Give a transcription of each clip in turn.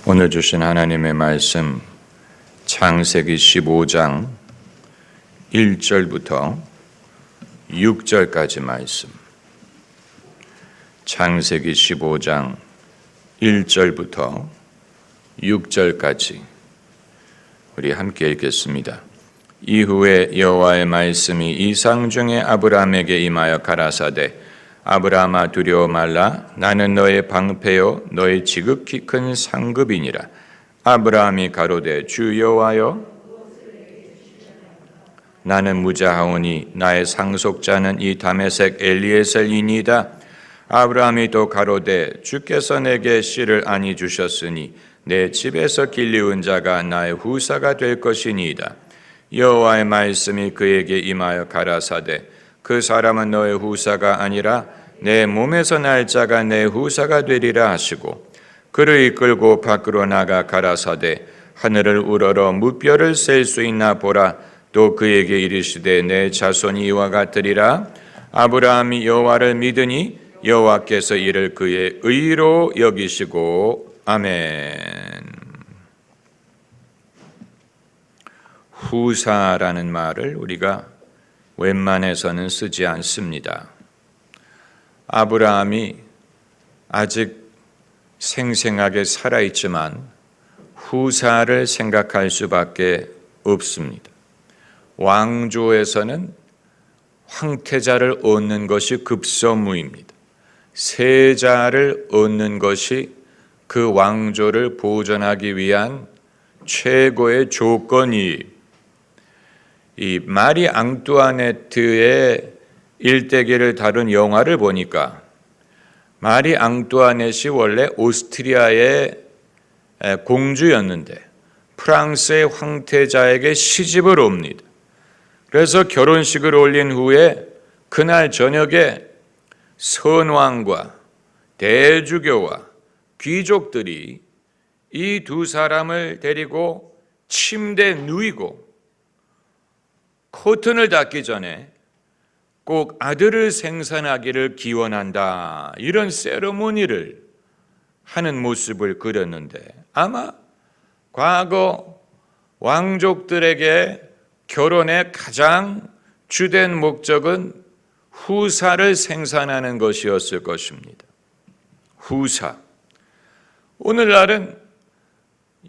오늘 주신 하나님의 말씀 창세기 15장 1절부터 6절까지 말씀. 창세기 15장 1절부터 6절까지 우리 함께 읽겠습니다. 이후에 여호와의 말씀이 이상 중에 아브라함에게 임하여 가라사대 아브라함아 두려워 말라. 나는 너의 방패요 너의 지극히 큰 상급이니라. 아브라함이 가로되 주 여호와여 나는 무자하오니 나의 상속자는 이 다메섹 엘리에셀이니이다. 아브라함이 또 가로되 주께서 내게 씨를 아니 주셨으니 내 집에서 길리운 자가 나의 후사가 될 것이니이다. 여호와의 말씀이 그에게 임하여 가라사대 그 사람은 너의 후사가 아니라 내 몸에서 날 자가 내 후사가 되리라 하시고 그를 이끌고 밖으로 나가 가라사대 하늘을 우러러 무뼈를 셀 수 있나 보라. 또 그에게 이르시되 내 자손이 이와 같으리라. 아브라함이 여호와를 믿으니 여호와께서 이를 그의 의로 여기시고 아멘. 후사라는 말을 우리가 웬만해서는 쓰지 않습니다. 아브라함이 아직 생생하게 살아있지만 후사를 생각할 수밖에 없습니다. 왕조에서는 황태자를 얻는 것이 급선무입니다. 세자를 얻는 것이 그 왕조를 보존하기 위한 최고의 조건이에요. 이 마리 앙뚜아네트의 일대기를 다룬 영화를 보니까 마리 앙뚜아넷이 원래 오스트리아의 공주였는데 프랑스의 황태자에게 시집을 옵니다. 그래서 결혼식을 올린 후에 그날 저녁에 선왕과 대주교와 귀족들이 이 두 사람을 데리고 침대에 누이고 커튼을 닫기 전에 꼭 아들을 생산하기를 기원한다. 이런 세레모니를 하는 모습을 그렸는데 아마 과거 왕족들에게 결혼의 가장 주된 목적은 후사를 생산하는 것이었을 것입니다. 후사. 오늘날은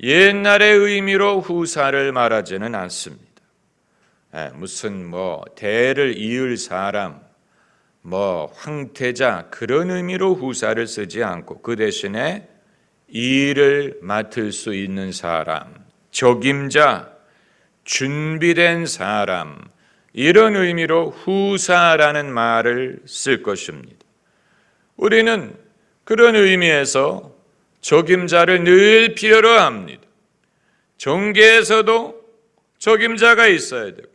옛날의 의미로 후사를 말하지는 않습니다. 무슨 대를 이을 사람, 황태자 그런 의미로 후사를 쓰지 않고 그 대신에 일을 맡을 수 있는 사람, 적임자, 준비된 사람 이런 의미로 후사라는 말을 쓸 것입니다. 우리는 그런 의미에서 적임자를 늘 필요로 합니다. 정계에서도 적임자가 있어야 되고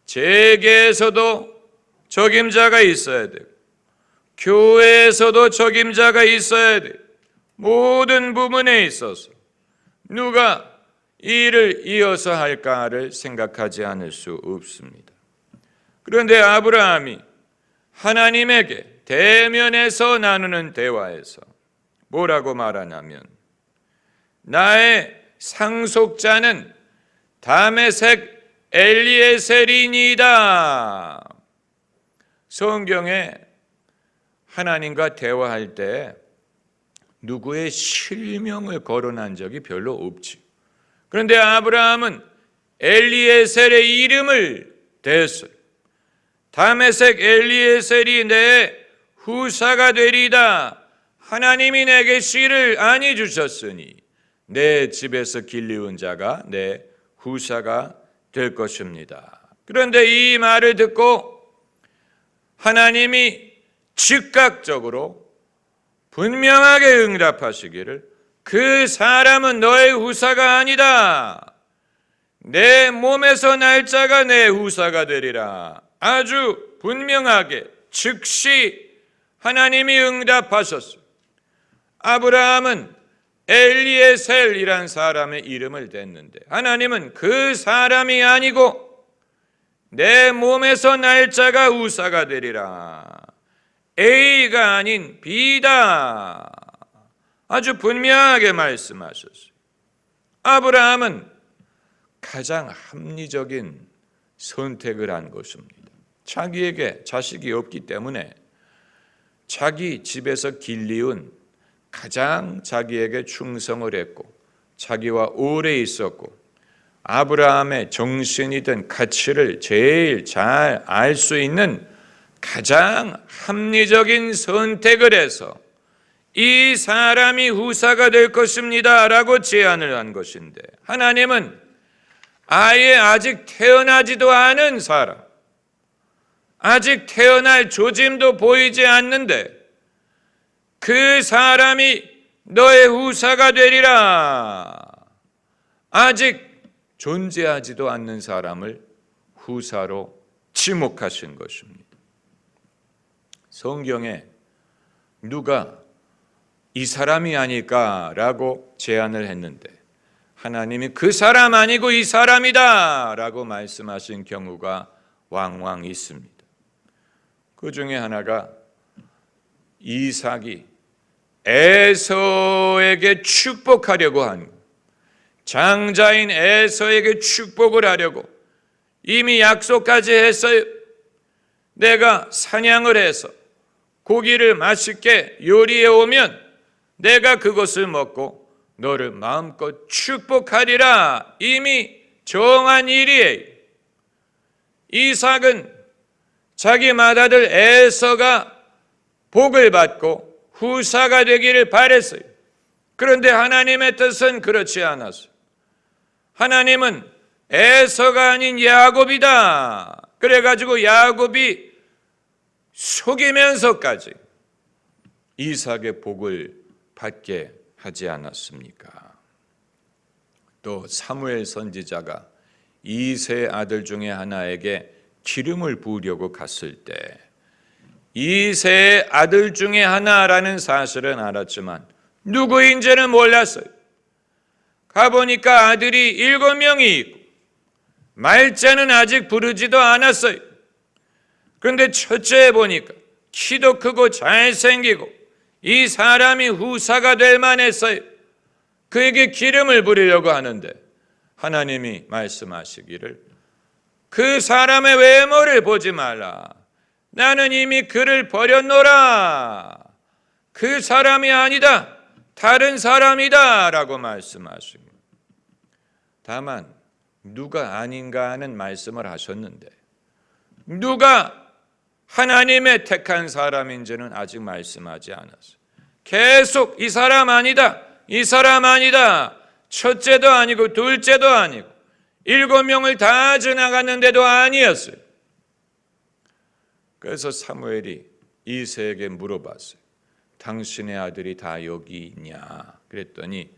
재계에서도 적임자가 있어야 되고 교회에서도 적임자가 있어야 돼요. 모든 부분에 있어서 누가 일을 이어서 할까를 생각하지 않을 수 없습니다. 그런데 아브라함이 하나님에게 대면에서 나누는 대화에서 뭐라고 말하냐면 나의 상속자는 다메섹 엘리에셀이니이다. 성경에 하나님과 대화할 때 누구의 실명을 거론한 적이 별로 없지. 그런데 아브라함은 엘리에셀의 이름을 댔어요. 다메섹 엘리에셀이 내 후사가 되리다. 하나님이 내게 씨를 아니 주셨으니 내 집에서 길리운 자가 내 후사가 될 것입니다. 그런데 이 말을 듣고 하나님이 즉각적으로 분명하게 응답하시기를 그 사람은 너의 후사가 아니다. 내 몸에서 날 자가 내 후사가 되리라. 아주 분명하게 즉시 하나님이 응답하셨어요. 아브라함은 엘리에셀이란 사람의 이름을 댔는데 하나님은 그 사람이 아니고 내 몸에서 날 자가 후사가 되리라. A가 아닌 B다. 아주 분명하게 말씀하셨어요. 아브라함은 가장 합리적인 선택을 한 것입니다. 자기에게 자식이 없기 때문에 자기 집에서 길리운 가장 자기에게 충성을 했고 자기와 오래 있었고 아브라함의 정신이든 가치를 제일 잘 알 수 있는 가장 합리적인 선택을 해서 이 사람이 후사가 될 것입니다 라고 제안을 한 것인데, 하나님은 아예 아직 태어나지도 않은 사람, 아직 태어날 조짐도 보이지 않는데 그 사람이 너의 후사가 되리라, 아직 존재하지도 않는 사람을 후사로 지목하신 것입니다. 성경에 누가 이 사람이 아닐까라고 제안을 했는데 하나님이 그 사람 아니고 이 사람이다 라고 말씀하신 경우가 왕왕 있습니다. 그 중에 하나가 이삭이 에서에게 축복하려고 한, 장자인 에서에게 축복을 하려고 이미 약속까지 했어요. 내가 사냥을 해서 고기를 맛있게 요리해 오면 내가 그것을 먹고 너를 마음껏 축복하리라, 이미 정한 일이에요. 이삭은 자기 맏아들 에서가 복을 받고 후사가 되기를 바랬어요. 그런데 하나님의 뜻은 그렇지 않았어요. 하나님은 에서가 아닌 야곱이다, 그래가지고 야곱이 속이면서까지 이삭의 복을 받게 하지 않았습니까? 또 사무엘 선지자가 이세 아들 중에 하나에게 기름을 부으려고 갔을 때 이세 아들 중에 하나라는 사실은 알았지만 누구인지는 몰랐어요. 가보니까 아들이 7명이 있고 말자는 아직 부르지도 않았어요. 그런데 첫째에 보니까 키도 크고 잘생기고 이 사람이 후사가 될 만했어요. 그에게 기름을 부리려고 하는데 하나님이 말씀하시기를 그 사람의 외모를 보지 말라, 나는 이미 그를 버렸노라, 그 사람이 아니다, 다른 사람이다 라고 말씀하십니다. 다만 누가 아닌가 하는 말씀을 하셨는데 누가 하나님의 택한 사람인지는 아직 말씀하지 않았어요. 계속 이 사람 아니다, 이 사람 아니다, 첫째도 아니고 둘째도 아니고 7명을 다 지나갔는데도 아니었어요. 그래서 사무엘이 이새에게 물어봤어요. 당신의 아들이 다 여기 있냐? 그랬더니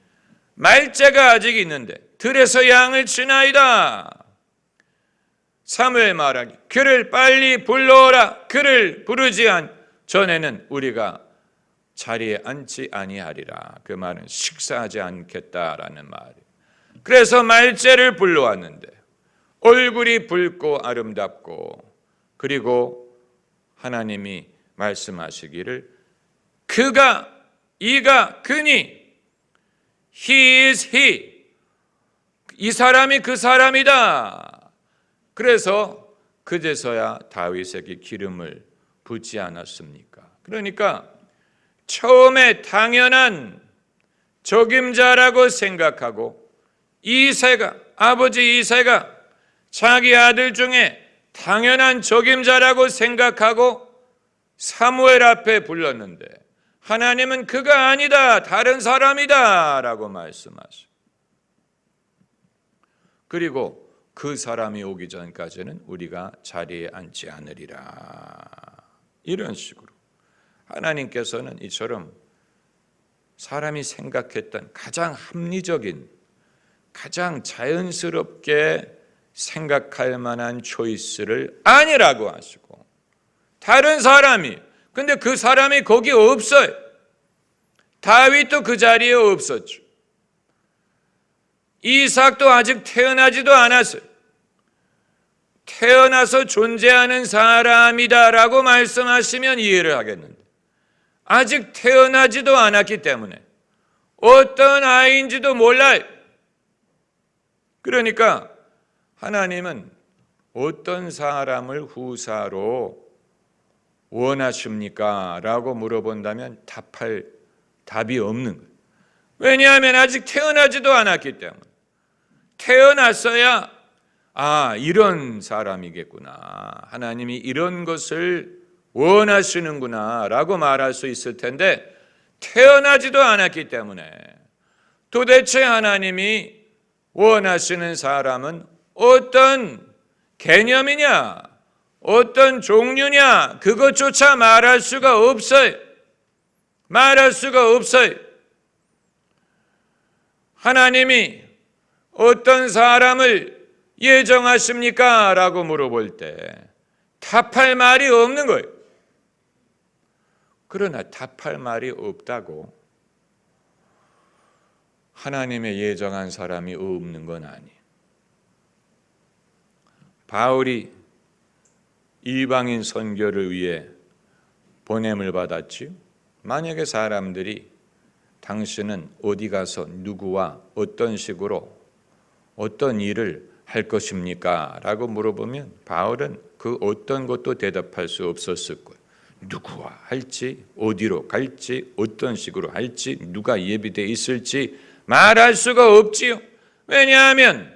말째가 아직 있는데 들에서 양을 치나이다. 사무엘 말하기, 그를 빨리 불러오라. 그를 부르지 전에는 우리가 자리에 앉지 아니하리라. 그 말은 식사하지 않겠다라는 말이에요. 그래서 말째를 불러왔는데 얼굴이 붉고 아름답고, 그리고 하나님이 말씀하시기를 이가 그니, he is he, 이 사람이 그 사람이다. 그래서 그제서야 다윗에게 기름을 붓지 않았습니까? 그러니까 처음에 당연한 적임자라고 생각하고 아버지 이새가 자기 아들 중에 당연한 적임자라고 생각하고 사무엘 앞에 불렀는데 하나님은 그가 아니다, 다른 사람이다 라고 말씀하시고, 그리고 그 사람이 오기 전까지는 우리가 자리에 앉지 않으리라. 이런 식으로 하나님께서는 이처럼 사람이 생각했던 가장 합리적인, 가장 자연스럽게 생각할 만한 초이스를 아니라고 하시고, 다른 사람이, 근데 그 사람이 거기 없어요. 다윗도 그 자리에 없었죠. 이삭도 아직 태어나지도 않았어요. 태어나서 존재하는 사람이다라고 말씀하시면 이해를 하겠는데 아직 태어나지도 않았기 때문에 어떤 아이인지도 몰라요. 그러니까 하나님은 어떤 사람을 후사로 원하십니까? 라고 물어본다면 답할 답이 없는 거예요. 왜냐하면 아직 태어나지도 않았기 때문에. 태어났어야 이런 사람이겠구나, 하나님이 이런 것을 원하시는구나 라고 말할 수 있을 텐데, 태어나지도 않았기 때문에 도대체 하나님이 원하시는 사람은 어떤 개념이냐, 어떤 종류냐, 그것조차 말할 수가 없어요. 말할 수가 없어요. 하나님이 어떤 사람을 예정하십니까? 라고 물어볼 때 답할 말이 없는 거예요. 그러나 답할 말이 없다고 하나님의 예정한 사람이 없는 건 아니에요. 바울이 이방인 선교를 위해 보냄을 받았지요. 만약에 사람들이 당신은 어디 가서 누구와 어떤 식으로 어떤 일을 할 것입니까? 라고 물어보면 바울은 그 어떤 것도 대답할 수 없었을 거예요. 누구와 할지, 어디로 갈지, 어떤 식으로 할지, 누가 예비되어 있을지 말할 수가 없지요. 왜냐하면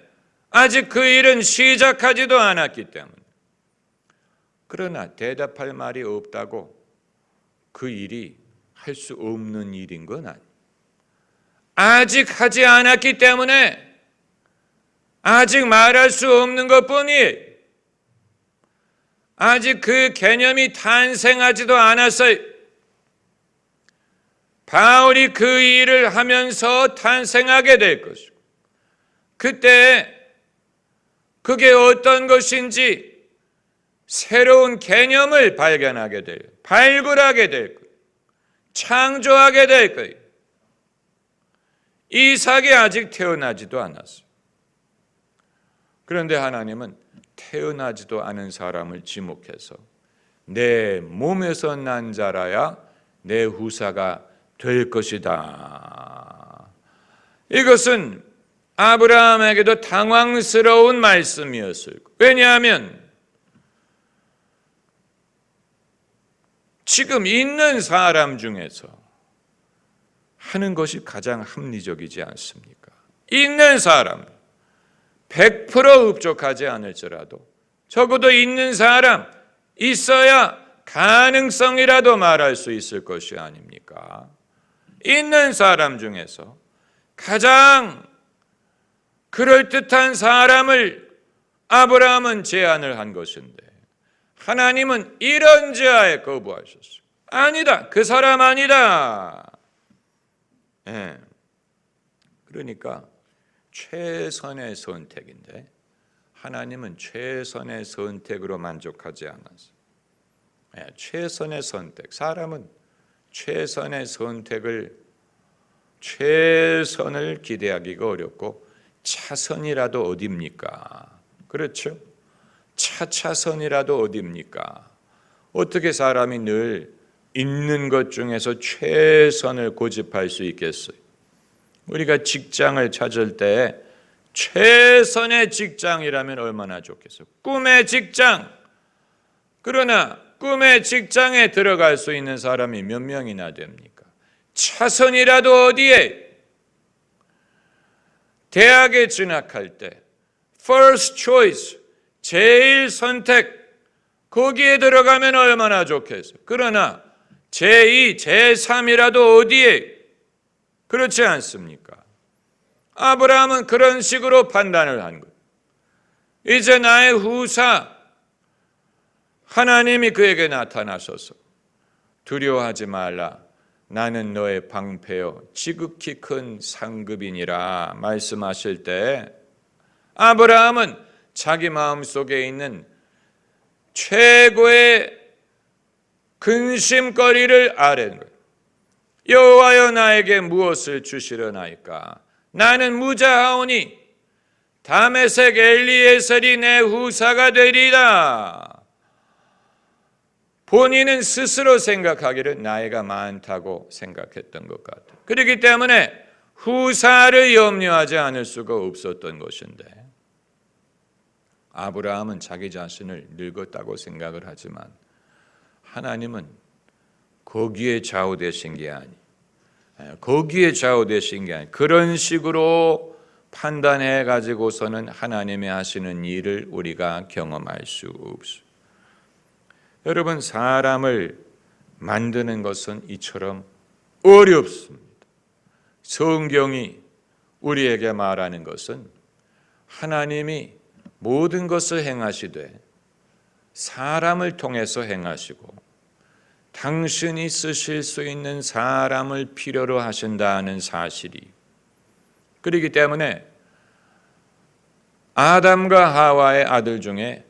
아직 그 일은 시작하지도 않았기 때문에. 그러나 대답할 말이 없다고 그 일이 할 수 없는 일인 건 아니에요. 아직 하지 않았기 때문에 아직 말할 수 없는 것뿐이에요. 아직 그 개념이 탄생하지도 않았어요. 바울이 그 일을 하면서 탄생하게 될 것이고, 그때 그게 어떤 것인지 새로운 개념을 발견하게 돼요. 발굴하게 될 거예요. 창조하게 될 거예요. 이삭이 아직 태어나지도 않았어요. 그런데 하나님은 태어나지도 않은 사람을 지목해서 내 몸에서 난 자라야 내 후사가 될 것이다. 이것은 아브라함에게도 당황스러운 말씀이었을 거예요. 왜냐하면 지금 있는 사람 중에서 하는 것이 가장 합리적이지 않습니까? 있는 사람 100% 흡족하지 않을지라도 적어도 있는 사람 있어야 가능성이라도 말할 수 있을 것이 아닙니까? 있는 사람 중에서 가장 그럴듯한 사람을 아브라함은 제안을 한 것인데 하나님은 이런 제안에 거부하셨어요. 아니다, 그 사람 아니다. 그러니까 최선의 선택인데 하나님은 최선의 선택으로 만족하지 않았어요. 최선의 선택, 사람은 최선의 선택을 최선을 기대하기가 어렵고 차선이라도 어딥니까? 그렇죠? 차차선이라도 어딥니까? 어떻게 사람이 늘 있는 것 중에서 최선을 고집할 수 있겠어요? 우리가 직장을 찾을 때 최선의 직장이라면 얼마나 좋겠어요? 꿈의 직장. 그러나 꿈의 직장에 들어갈 수 있는 사람이 몇 명이나 됩니까? 차선이라도 어디에? 대학에 진학할 때 first choice, 제일 선택, 거기에 들어가면 얼마나 좋겠어요? 그러나 제2, 제3이라도 어디에? 그렇지 않습니까? 아브라함은 그런 식으로 판단을 한 거예요. 이제 나의 후사, 하나님이 그에게 나타나셔서 두려워하지 말라, 나는 너의 방패요 지극히 큰 상급이니라 말씀하실 때 아브라함은 자기 마음속에 있는 최고의 근심거리를 아뢰는 거예요. 여호와여 나에게 무엇을 주시려나이까? 나는 무자하오니 다메섹 엘리에셀이 내 후사가 되리라. 본인은 스스로 생각하기를 나이가 많다고 생각했던 것 같아요. 그렇기 때문에 후사를 염려하지 않을 수가 없었던 것인데 아브라함은 자기 자신을 늙었다고 생각을 하지만 하나님은 거기에 좌우되신 게 아니, 그런 식으로 판단해 가지고서는 하나님이 하시는 일을 우리가 경험할 수 없어요. 여러분, 사람을 만드는 것은 이처럼 어렵습니다. 성경이 우리에게 말하는 것은 하나님이 모든 것을 행하시되 사람을 통해서 행하시고 당신이 쓰실 수 있는 사람을 필요로 하신다는 사실이, 그렇기 때문에 아담과 하와의 아들 중에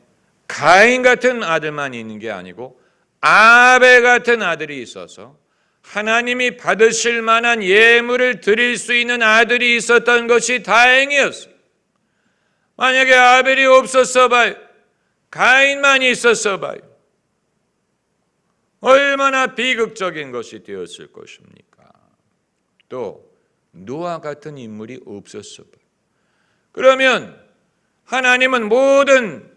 가인 같은 아들만 있는 게 아니고 아벨 같은 아들이 있어서 하나님이 받으실 만한 예물을 드릴 수 있는 아들이 있었던 것이 다행이었어요. 만약에 아벨이 없었어 봐요, 가인만 있었어 봐요, 얼마나 비극적인 것이 되었을 것입니까? 또 노아 같은 인물이 없었어 봐요. 그러면 하나님은 모든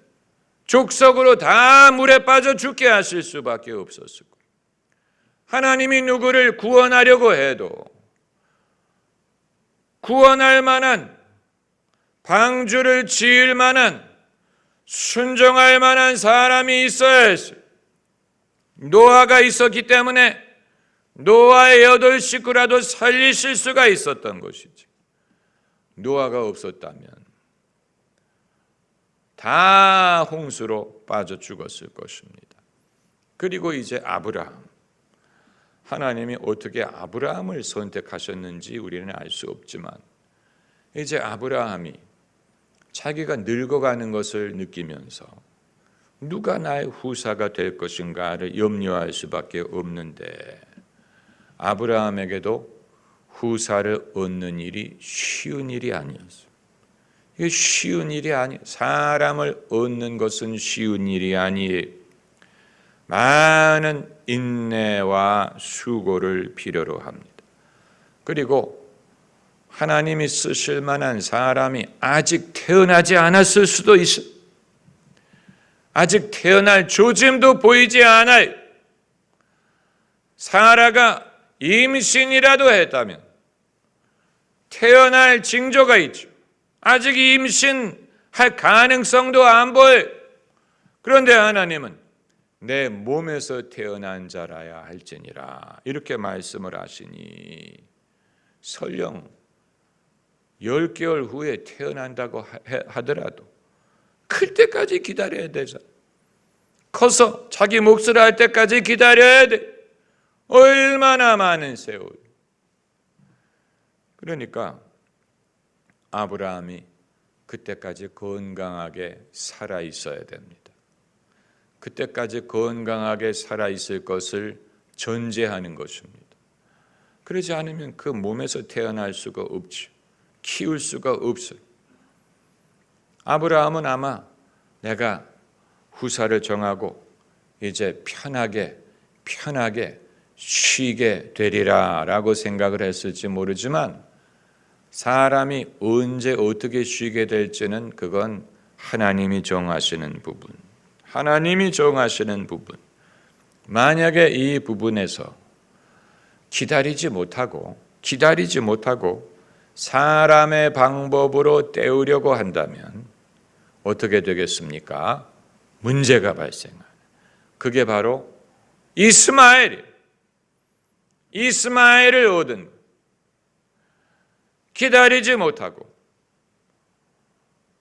족속으로 다 물에 빠져 죽게 하실 수밖에 없었을 거예요. 하나님이 누구를 구원하려고 해도 구원할 만한, 방주를 지을 만한, 순종할 만한 사람이 있어야 했어요. 노아가 있었기 때문에 노아의 8 식구라도 살리실 수가 있었던 것이지, 노아가 없었다면 다 홍수로 빠져 죽었을 것입니다. 그리고 이제 아브라함, 하나님이 어떻게 아브라함을 선택하셨는지 우리는 알 수 없지만 이제 아브라함이 자기가 늙어가는 것을 느끼면서 누가 나의 후사가 될 것인가를 염려할 수밖에 없는데, 아브라함에게도 후사를 얻는 일이 쉬운 일이 아니었어요. 이게 쉬운 일이 아니에요. 사람을 얻는 것은 쉬운 일이 아니에요. 많은 인내와 수고를 필요로 합니다. 그리고 하나님이 쓰실 만한 사람이 아직 태어나지 않았을 수도 있어요. 아직 태어날 조짐도 보이지 않아요. 사라가 임신이라도 했다면 태어날 징조가 있죠. 아직 임신할 가능성도 안 보여요. 그런데 하나님은 내 몸에서 태어난 자라야 할지니라 이렇게 말씀을 하시니, 설령 10개월 후에 태어난다고 하더라도 클 때까지 기다려야 되잖아. 커서 자기 몫을 할 때까지 기다려야 돼. 얼마나 많은 세월. 그러니까 아브라함이 그때까지 건강하게 살아 있어야 됩니다. 그때까지 건강하게 살아 있을 것을 전제하는 것입니다. 그러지 않으면 그 몸에서 태어날 수가 없죠. 키울 수가 없어요. 아브라함은 아마 내가 후사를 정하고 이제 편하게 쉬게 되리라 라고 생각을 했을지 모르지만, 사람이 언제 어떻게 쉬게 될지는 그건 하나님이 정하시는 부분, 만약에 이 부분에서 기다리지 못하고 사람의 방법으로 때우려고 한다면 어떻게 되겠습니까? 문제가 발생해요. 그게 바로 이스마엘을 얻은, 기다리지 못하고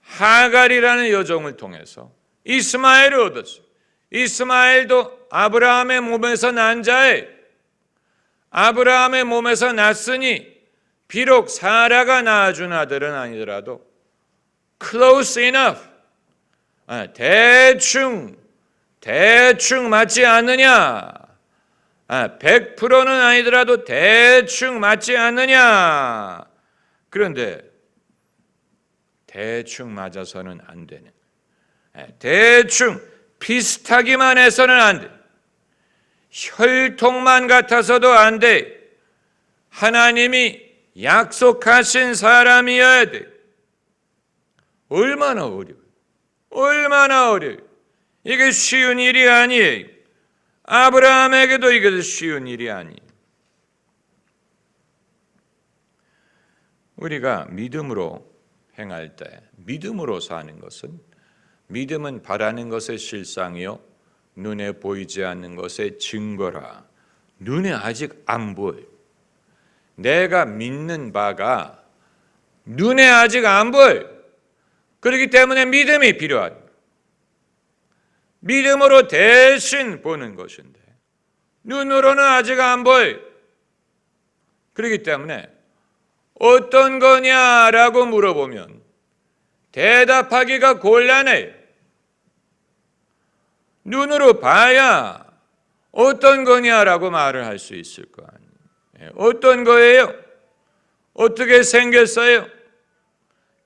하갈이라는 여종을 통해서 이스마엘을 얻었어요. 이스마엘도 아브라함의 몸에서 난 자예요. 아브라함의 몸에서 났으니 비록 사라가 낳아준 아들은 아니더라도 close enough, 대충 맞지 않느냐, 100%는 아니더라도 대충 맞지 않느냐. 그런데 대충 맞아서는 안 되는, 대충 비슷하기만 해서는 안 돼, 혈통만 같아서도 안 돼. 하나님이 약속하신 사람이어야 돼. 얼마나 어려워요. 얼마나 어려워요. 이게 쉬운 일이 아니에요. 아브라함에게도 이게 쉬운 일이 아니에요. 우리가 믿음으로 행할 때, 믿음으로 사는 것은, 믿음은 바라는 것의 실상이요 눈에 보이지 않는 것의 증거라. 눈에 아직 안 보여요. 내가 믿는 바가 눈에 아직 안 보여요. 그렇기 때문에 믿음이 필요하다. 믿음으로 대신 보는 것인데 눈으로는 아직 안 보여요. 그렇기 때문에 어떤 거냐라고 물어보면 대답하기가 곤란해요. 눈으로 봐야 어떤 거냐라고 말을 할 수 있을 거 아니에요. 어떤 거예요? 어떻게 생겼어요?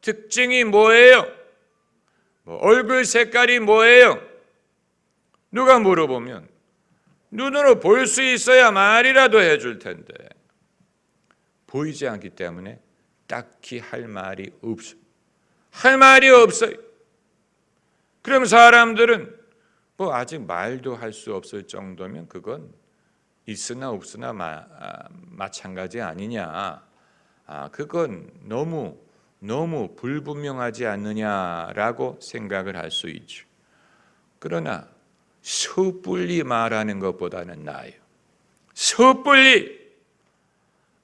특징이 뭐예요? 얼굴 색깔이 뭐예요? 누가 물어보면 눈으로 볼 수 있어야 말이라도 해줄 텐데 보이지 않기 때문에 딱히 할 말이 없어요. 할 말이 없어요. 그럼 사람들은 아직 말도 할 수 없을 정도면 그건 있으나 없으나 마찬가지 아니냐. 그건 너무 불분명하지 않느냐라고 생각을 할 수 있죠. 그러나 섣불리 말하는 것보다는 나아요. 섣불리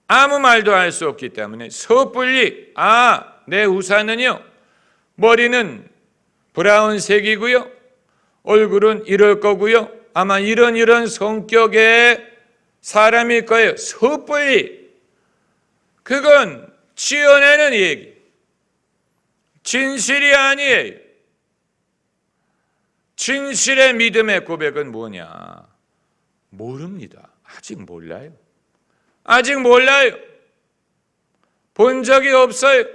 아무 말도 할 수 없기 때문에 섣불리 내 우산은요 머리는 브라운색이고요 얼굴은 이럴 거고요 아마 이런 성격의 사람일 거예요. 섣불리 그건 지어내는 얘기, 진실이 아니에요. 진실의 믿음의 고백은 뭐냐? 모릅니다. 아직 몰라요. 아직 몰라요. 본 적이 없어요.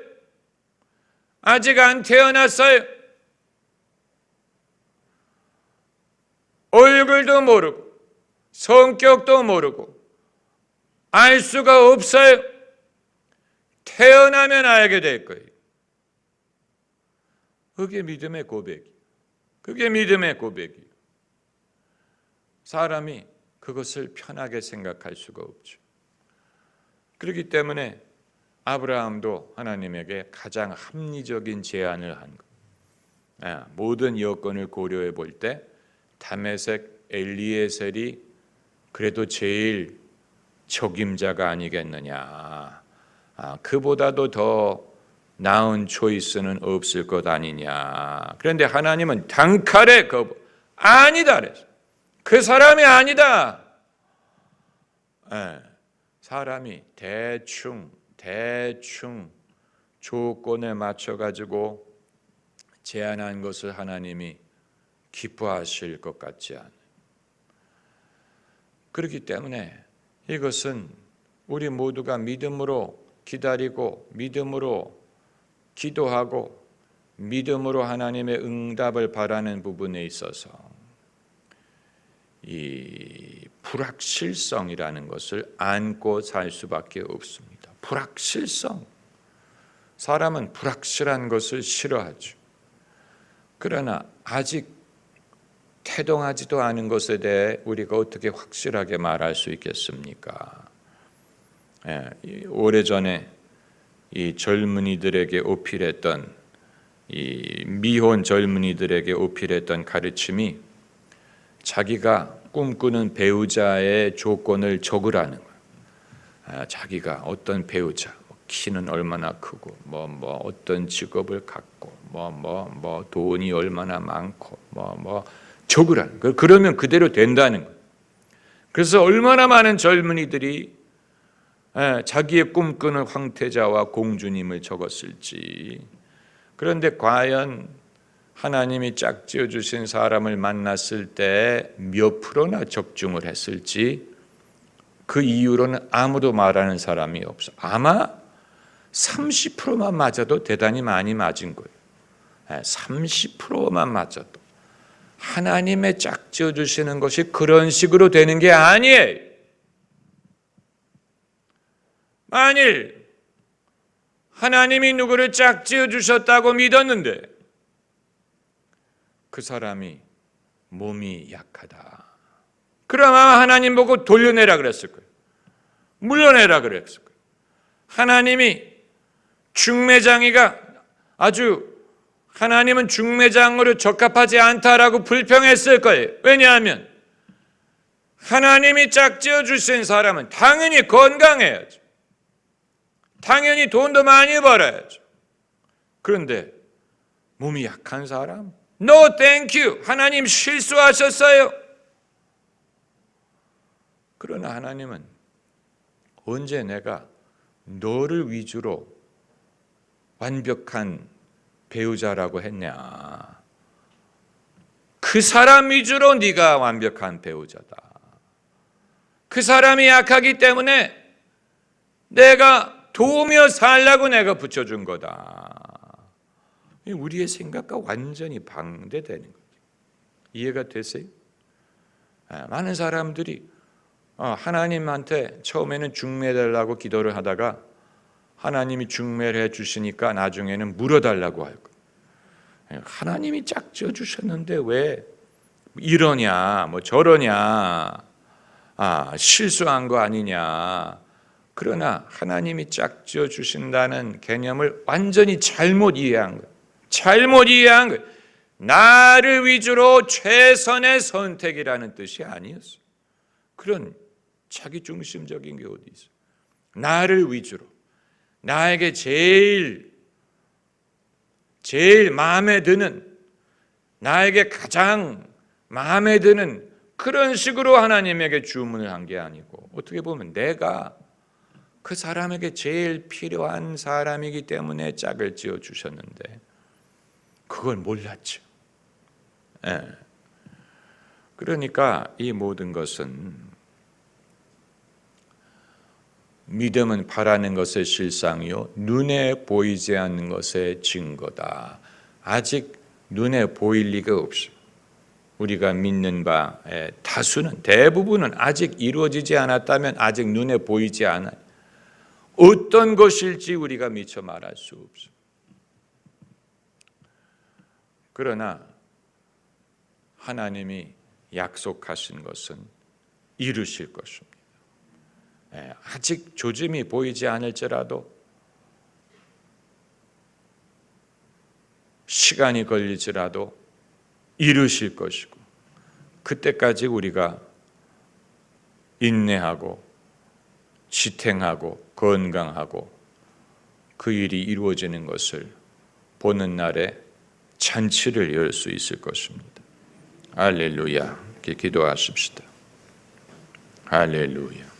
아직 안 태어났어요. 얼굴도 모르고 성격도 모르고 알 수가 없어요. 태어나면 알게 될 거예요. 그게 믿음의 고백이에요. 그게 믿음의 고백이에요. 사람이 그것을 편하게 생각할 수가 없죠. 그렇기 때문에 아브라함도 하나님에게 가장 합리적인 제안을 한 거예요. 모든 여건을 고려해 볼 때 다메섹 엘리에셀이 그래도 제일 적임자가 아니겠느냐. 그보다도 더 나은 초이스는 없을 것 아니냐. 그런데 하나님은 단칼에 거부. 아니다 그랬어요. 그 사람이 아니다. 사람이 대충 조건에 맞춰가지고 제안한 것을 하나님이 기뻐하실 것 같지 않아요. 그렇기 때문에 이것은 우리 모두가 믿음으로 기다리고 믿음으로 기도하고 믿음으로 하나님의 응답을 바라는 부분에 있어서 이 불확실성이라는 것을 안고 살 수밖에 없습니다. 불확실성. 사람은 불확실한 것을 싫어하죠. 그러나 아직 태동하지도 않은 것에 대해 우리가 어떻게 확실하게 말할 수 있겠습니까? 오래전에 이 젊은이들에게 어필했던 이 미혼 젊은이들에게 어필했던 가르침이 자기가 꿈꾸는 배우자의 조건을 적으라는 거예요. 자기가 어떤 배우자, 키는 얼마나 크고, 어떤 직업을 갖고, 돈이 얼마나 많고, 적으라는 거예요. 그러면 그대로 된다는 거예요. 그래서 얼마나 많은 젊은이들이 자기의 꿈꾸는 황태자와 공주님을 적었을지. 그런데 과연 하나님이 짝지어 주신 사람을 만났을 때 몇 프로나 적중을 했을지 그 이후로는 아무도 말하는 사람이 없어. 아마 30%만 맞아도 대단히 많이 맞은 거예요. 30%만 맞아도. 하나님의 짝지어 주시는 것이 그런 식으로 되는 게 아니에요. 만일 하나님이 누구를 짝지어 주셨다고 믿었는데 그 사람이 몸이 약하다. 그럼 아마 하나님 보고 돌려내라 그랬을 거예요. 물러내라 그랬을 거예요. 하나님이 중매장이가 아주 하나님은 중매장으로 적합하지 않다라고 불평했을 거예요. 왜냐하면 하나님이 짝지어 주신 사람은 당연히 건강해야죠. 당연히 돈도 많이 벌어야죠. 그런데 몸이 약한 사람? No thank you. 하나님 실수하셨어요. 그러나 하나님은 언제 내가 너를 위주로 완벽한 배우자라고 했냐? 그 사람 위주로 네가 완벽한 배우자다. 그 사람이 약하기 때문에 내가 도우며 살라고 내가 붙여준 거다. 우리의 생각과 완전히 반대되는 거죠. 이해가 되세요? 많은 사람들이 하나님한테 처음에는 중매해달라고 기도를 하다가 하나님이 중매를 해주시니까 나중에는 물어달라고 할 거예요. 하나님이 짝지어 주셨는데 왜 이러냐, 뭐 저러냐, 실수한 거 아니냐. 그러나 하나님이 짝지어 주신다는 개념을 완전히 잘못 이해한 거예요. 잘못 이해한 거예요. 나를 위주로 최선의 선택이라는 뜻이 아니었어요. 그런 자기중심적인 게 어디 있어요? 나를 위주로, 나에게 제일 마음에 드는, 나에게 가장 마음에 드는 그런 식으로 하나님에게 주문을 한 게 아니고, 어떻게 보면 내가 그 사람에게 제일 필요한 사람이기 때문에 짝을 지어 주셨는데 그걸 몰랐죠. 그러니까 이 모든 것은 믿음은 바라는 것의 실상이요 눈에 보이지 않는 것의 증거다. 아직 눈에 보일 리가 없습니다. 우리가 믿는 바의 다수는, 대부분은 아직 이루어지지 않았다면 아직 눈에 보이지 않아요. 어떤 것일지 우리가 미처 말할 수 없습니다. 그러나 하나님이 약속하신 것은 이루실 것입니다. 아직 조짐이 보이지 않을지라도, 시간이 걸릴지라도 이루실 것이고, 그때까지 우리가 인내하고 지탱하고 건강하고 그 일이 이루어지는 것을 보는 날에 잔치를 열 수 있을 것입니다. 할렐루야. 기도하십시다. 할렐루야.